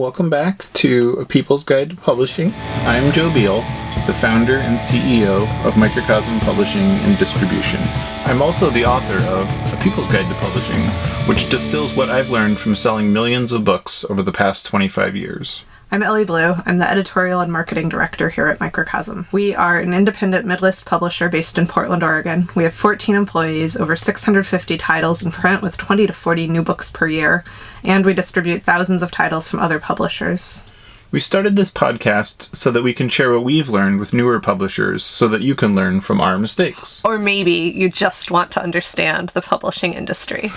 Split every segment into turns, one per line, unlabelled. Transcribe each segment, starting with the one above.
Welcome back to A People's Guide to Publishing. I'm Joe Beal, the founder and CEO of Microcosm Publishing and Distribution. I'm also the author of A People's Guide to Publishing, which distills what I've learned from selling millions of books over the past 25 years.
I'm Ellie Blue. I'm the editorial and marketing director here at Microcosm. We are an independent mid-list publisher based in Portland, Oregon. We have 14 employees, over 650 titles in print with 20 to 40 new books per year, and we distribute thousands of titles from other publishers.
We started this podcast so that we can share what we've learned with newer publishers so that you can learn from our mistakes.
Or maybe you just want to understand the publishing industry.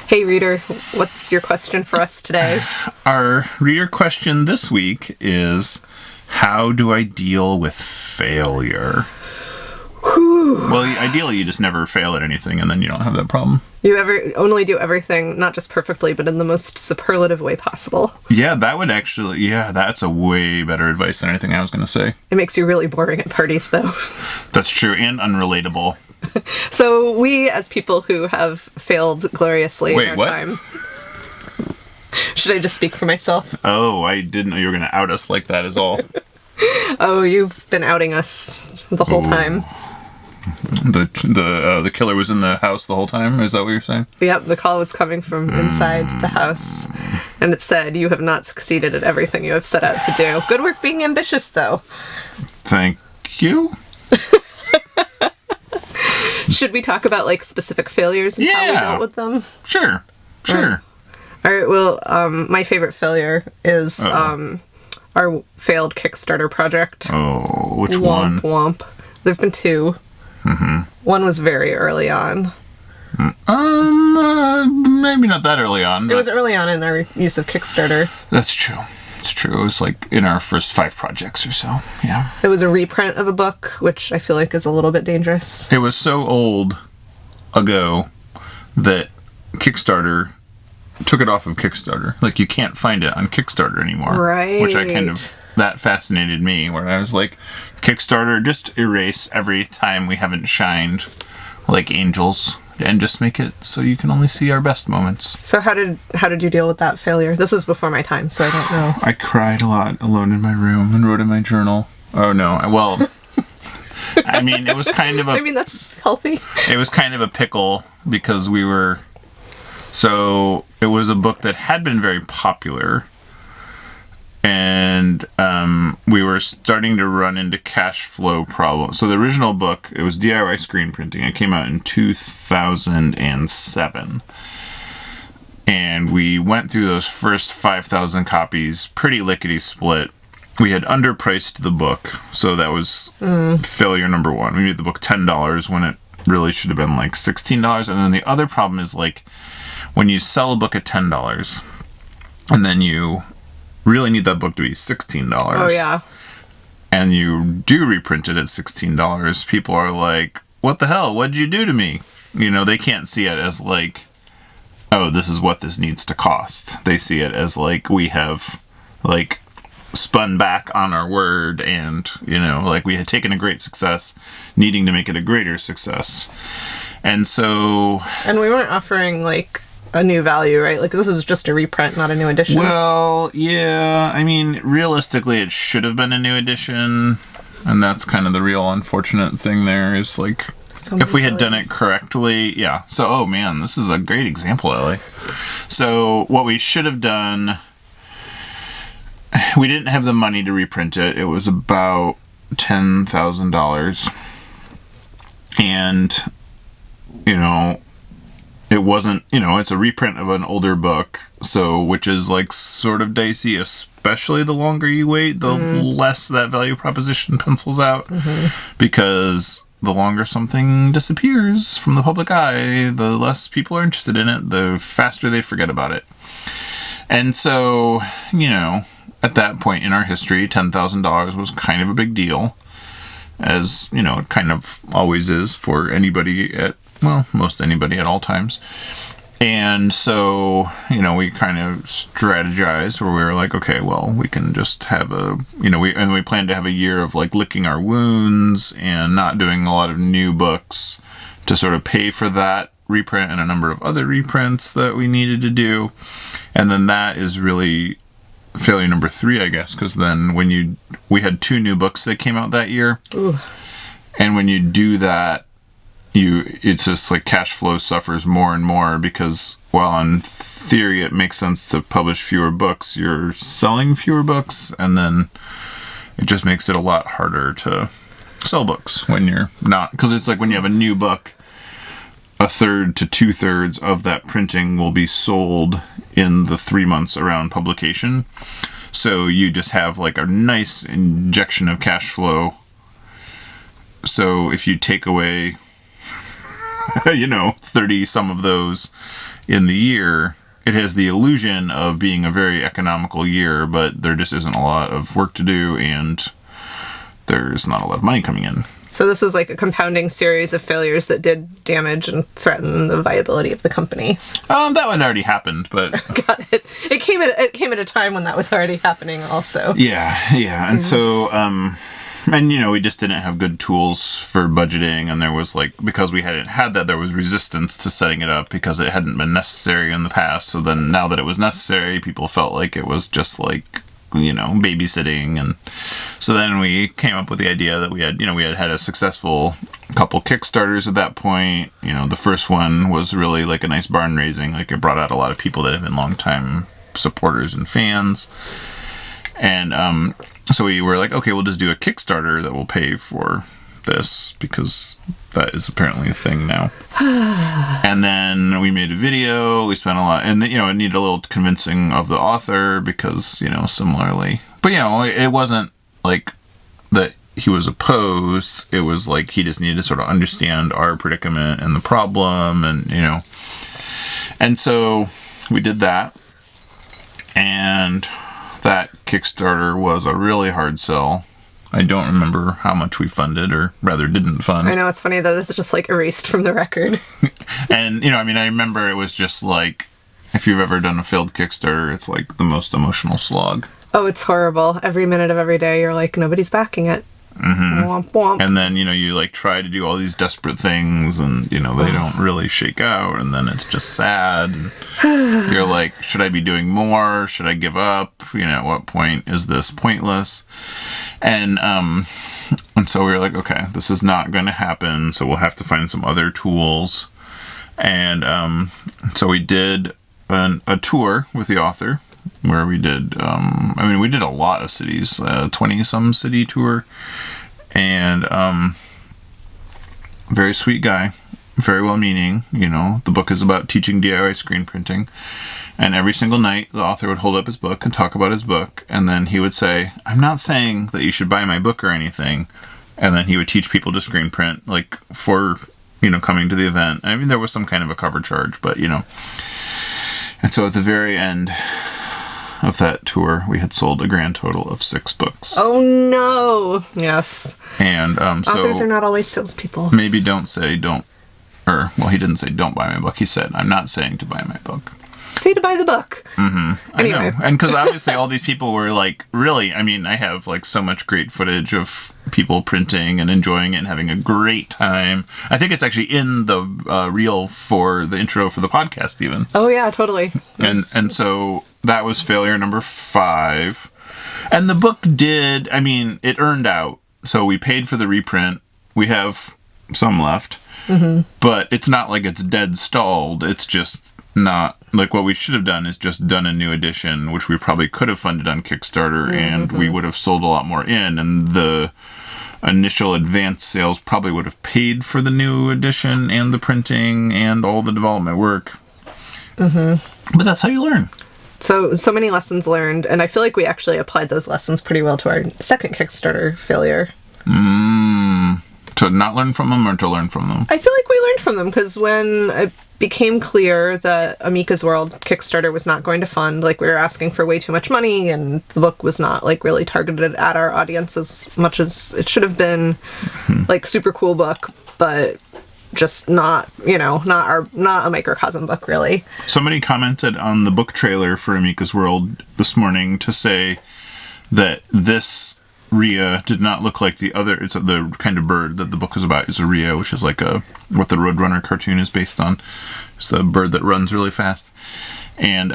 Hey reader, what's your question for us today?
Our reader question this week is, how do I deal with failure?
Whew.
Well, ideally you just never fail at anything and then you don't have that problem.
You only do everything, not just perfectly, but in the most superlative way possible.
Yeah, that's a way better advice than anything I was going to say.
It makes you really boring at parties, though.
That's true, and unrelatable.
So we, as people who have failed gloriously in our time... Should I just speak for myself?
Oh, I didn't know you were going to out us like that is all.
Oh, you've been outing us the whole time.
The killer was in the house the whole time? Is that what you're saying?
Yep, the call was coming from inside the house. And it said, you have not succeeded at everything you have set out to do. Good work being ambitious, though.
Thank you.
Should we talk about, specific failures and how we dealt with them?
Sure.
All right, well, my favorite failure is our failed Kickstarter project.
Oh, which one?
Womp. There have been two.
Mm-hmm.
One was very early on.
Maybe not that early on.
It was early on in our use of Kickstarter.
That's true. It's true. It was in our first 5 projects or so. Yeah.
It was a reprint of a book, which I feel like is a little bit dangerous.
It was so old ago that Kickstarter took it off of Kickstarter. You can't find it on Kickstarter anymore.
Right.
Which that fascinated me, where I was like, Kickstarter, just erase every time we haven't shined like angels and just make it so you can only see our best moments.
So how did you deal with that failure? This was before my time, so I don't know.
I cried a lot alone in my room and wrote in my journal. Oh no, well, I mean, it was kind of
that's healthy. It
was kind of a pickle because it was a book that had been very popular, and we were starting to run into cash flow problems. So the original book, it was DIY screen printing. It came out in 2007. And we went through those first 5,000 copies pretty lickety-split. We had underpriced the book, so that was failure number one. We made the book $10 when it really should have been $16. And then the other problem is when you sell a book at $10 and then you really need that book to be $16.
Oh, yeah.
And you do reprint it at $16. People are like, what the hell? What'd you do to me? They can't see it as oh, this is what this needs to cost. They see it as we have spun back on our word and, we had taken a great success, needing to make it a greater success. And so...
And we weren't offering, a new value, right? This was just a reprint, not a new edition.
Well, yeah. I mean, realistically, it should have been a new edition. And that's kind of the real unfortunate thing there is, if we had done it correctly, yeah. So, oh man, this is a great example, Ellie. So, what we should have done... We didn't have the money to reprint it. It was about $10,000. And, it wasn't, it's a reprint of an older book, which is sort of dicey, especially the longer you wait, the less that value proposition pencils out. Mm-hmm. Because the longer something disappears from the public eye, the less people are interested in it, the faster they forget about it. And so, at that point in our history, $10,000 was kind of a big deal, as, it kind of always is for anybody most anybody at all times. And so, we kind of strategized where we were okay, well, we can just have we planned to have a year of licking our wounds and not doing a lot of new books to sort of pay for that reprint and a number of other reprints that we needed to do. And then that is really failure number 3, I guess, because then we had 2 new books that came out that year.
Ooh.
And when you do that, it's just like cash flow suffers more and more because while in theory it makes sense to publish fewer books, you're selling fewer books, and then it just makes it a lot harder to sell books when you're not, because it's like when you have a new book, 1/3 to 2/3 of that printing will be sold in the 3 months around publication. So you just have like a nice injection of cash flow. So if you take away 30 some of those in the year, it has the illusion of being a very economical year, but there just isn't a lot of work to do and there's not a lot of money coming in.
So this was like a compounding series of failures that did damage and threaten the viability of the company.
That one already happened, but
Got it. It came at a time when that was already happening also.
yeah. And so and we just didn't have good tools for budgeting, and there was like, because we hadn't had that, there was resistance to setting it up because it hadn't been necessary in the past. So then now that it was necessary, people felt like it was just like babysitting. And so then we came up with the idea that we had a successful couple Kickstarters at that point. The first one was really like a nice barn raising, like it brought out a lot of people that have been longtime supporters and fans. And so we were like, okay, we'll just do a Kickstarter that will pay for this because that is apparently a thing now. And then we made a video, we spent a lot, and it needed a little convincing of the author because, similarly. But, it wasn't like that he was opposed. It was like he just needed to sort of understand our predicament and the problem and, And so we did that. And that Kickstarter was a really hard sell. I don't remember how much we funded, or rather didn't fund.
I know, it's funny that it's just like erased from the record.
And, I remember it was just like, if you've ever done a failed Kickstarter, it's like the most emotional slog.
Oh, it's horrible. Every minute of every day, you're like, nobody's backing it.
Mm-hmm.
Womp womp.
And then, you like try to do all these desperate things and, they don't really shake out. And then it's just sad. And you're like, should I be doing more? Should I give up? At what point is this pointless? And so we were like, okay, this is not going to happen. So we'll have to find some other tools. And so we did a tour with the author where we did, we did a lot of cities, 20-some city tour. And very sweet guy, very well-meaning. The book is about teaching DIY screen printing. And every single night, the author would hold up his book and talk about his book. And then he would say, I'm not saying that you should buy my book or anything. And then he would teach people to screen print, like, for, coming to the event. There was some kind of a cover charge, but, And so at the very end of that tour, we had sold a grand total of 6 books.
Oh, no. Yes.
And so...
Authors are not always salespeople.
Maybe he didn't say don't buy my book. He said, I'm not saying to buy my book.
Say to buy the book.
Mm-hmm.
Anyway.
I know. And because obviously all these people were like, really, I have like so much great footage of people printing and enjoying it and having a great time. I think it's actually in the reel for the intro for the podcast even.
Oh yeah, totally.
And so that was failure number 5. And the book did, it earned out. So we paid for the reprint. We have some left. Mm-hmm. But it's not like it's dead stalled. It's just not like what we should have done is just done a new edition, which we probably could have funded on Kickstarter, and we would have sold a lot more in, and the initial advance sales probably would have paid for the new edition and the printing and all the development work. Mm-hmm. But that's how you learn.
So many lessons learned, and I feel like we actually applied those lessons pretty well to our second Kickstarter failure.
To not learn from them or to learn from them?
I feel like we learned from them, because when it became clear that Amika's World Kickstarter was not going to fund, like, we were asking for way too much money, and the book was not, like, really targeted at our audience as much as it should have been. Like, super cool book, but just not, not a microcosm book, really.
Somebody commented on the book trailer for Amika's World this morning to say that this Rhea did not look like the other. It's the kind of bird that the book is about is a Rhea, which is like what the Roadrunner cartoon is based on. It's the bird that runs really fast. And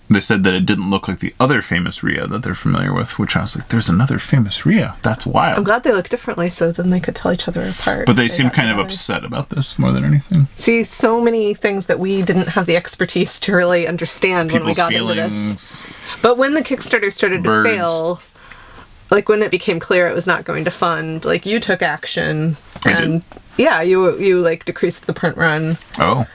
they said that it didn't look like the other famous Rhea that they're familiar with, which I was like, there's another famous Rhea. That's wild.
I'm glad they look differently so then they could tell each other apart.
But they seem kind of upset about this more than anything.
See, so many things that we didn't have the expertise to really understand when we got into this. But when the Kickstarter started to fail, like when it became clear it was not going to fund, like you took action. And yeah, you like decreased the print run.
Oh,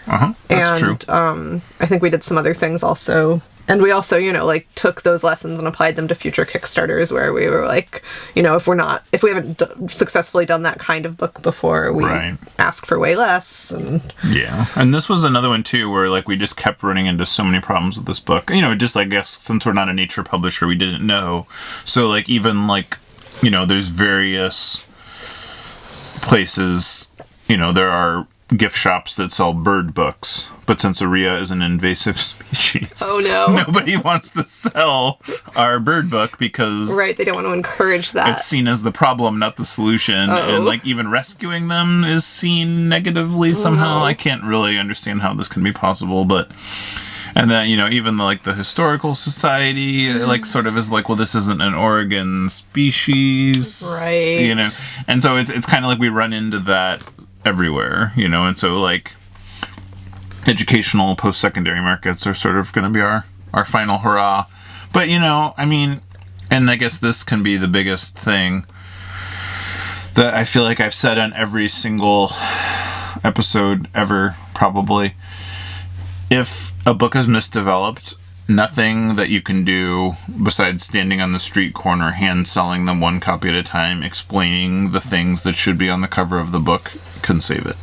that's true.
I think we did some other things also. And we also, like took those lessons and applied them to future Kickstarters where we were like, if we haven't successfully done that kind of book before, we ask for way less.
And this was another one too, where like we just kept running into so many problems with this book. Just I guess since we're not a nature publisher, we didn't know. So like even like, there's various places, there are gift shops that sell bird books, but since a Rhea is an invasive species, nobody wants to sell our bird book because
they don't want to encourage that.
It's seen as the problem, not the solution, and like even rescuing them is seen negatively somehow. I can't really understand how this can be possible, but. And then, even like the Historical Society, like sort of is like, well, this isn't an Oregon species.
Right.
And so it's kind of like we run into that everywhere, and so like educational post-secondary markets are sort of going to be our final hurrah. But, and I guess this can be the biggest thing that I feel like I've said on every single episode ever, probably. If a book is misdeveloped, nothing that you can do besides standing on the street corner, hand selling them one copy at a time, explaining the things that should be on the cover of the book can save it.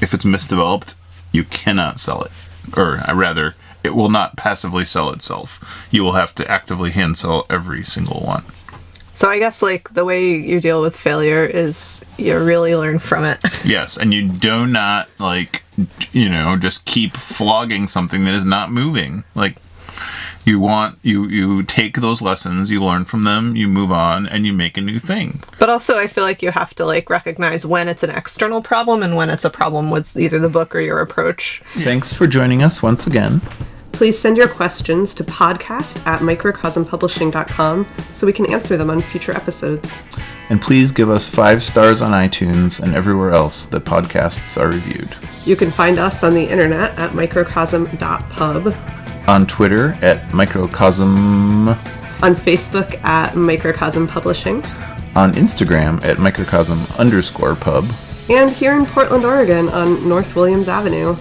If it's misdeveloped, you cannot sell it. Or rather, it will not passively sell itself. You will have to actively hand sell every single one.
So I guess, like, the way you deal with failure is you really learn from it.
Yes, and you do not, like, just keep flogging something that is not moving. Like, you take those lessons, you learn from them, you move on, and you make a new thing.
But also, I feel like you have to, like, recognize when it's an external problem and when it's a problem with either the book or your approach.
Thanks for joining us once again.
Please send your questions to podcast@microcosmpublishing.com so we can answer them on future episodes.
And please give us 5 stars on iTunes and everywhere else that podcasts are reviewed.
You can find us on the internet at microcosm.pub.
On Twitter at Microcosm.
On Facebook at Microcosm Publishing.
On Instagram at Microcosm_pub.
And here in Portland, Oregon on North Williams Avenue.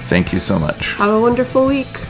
Thank you so much.
Have a wonderful week.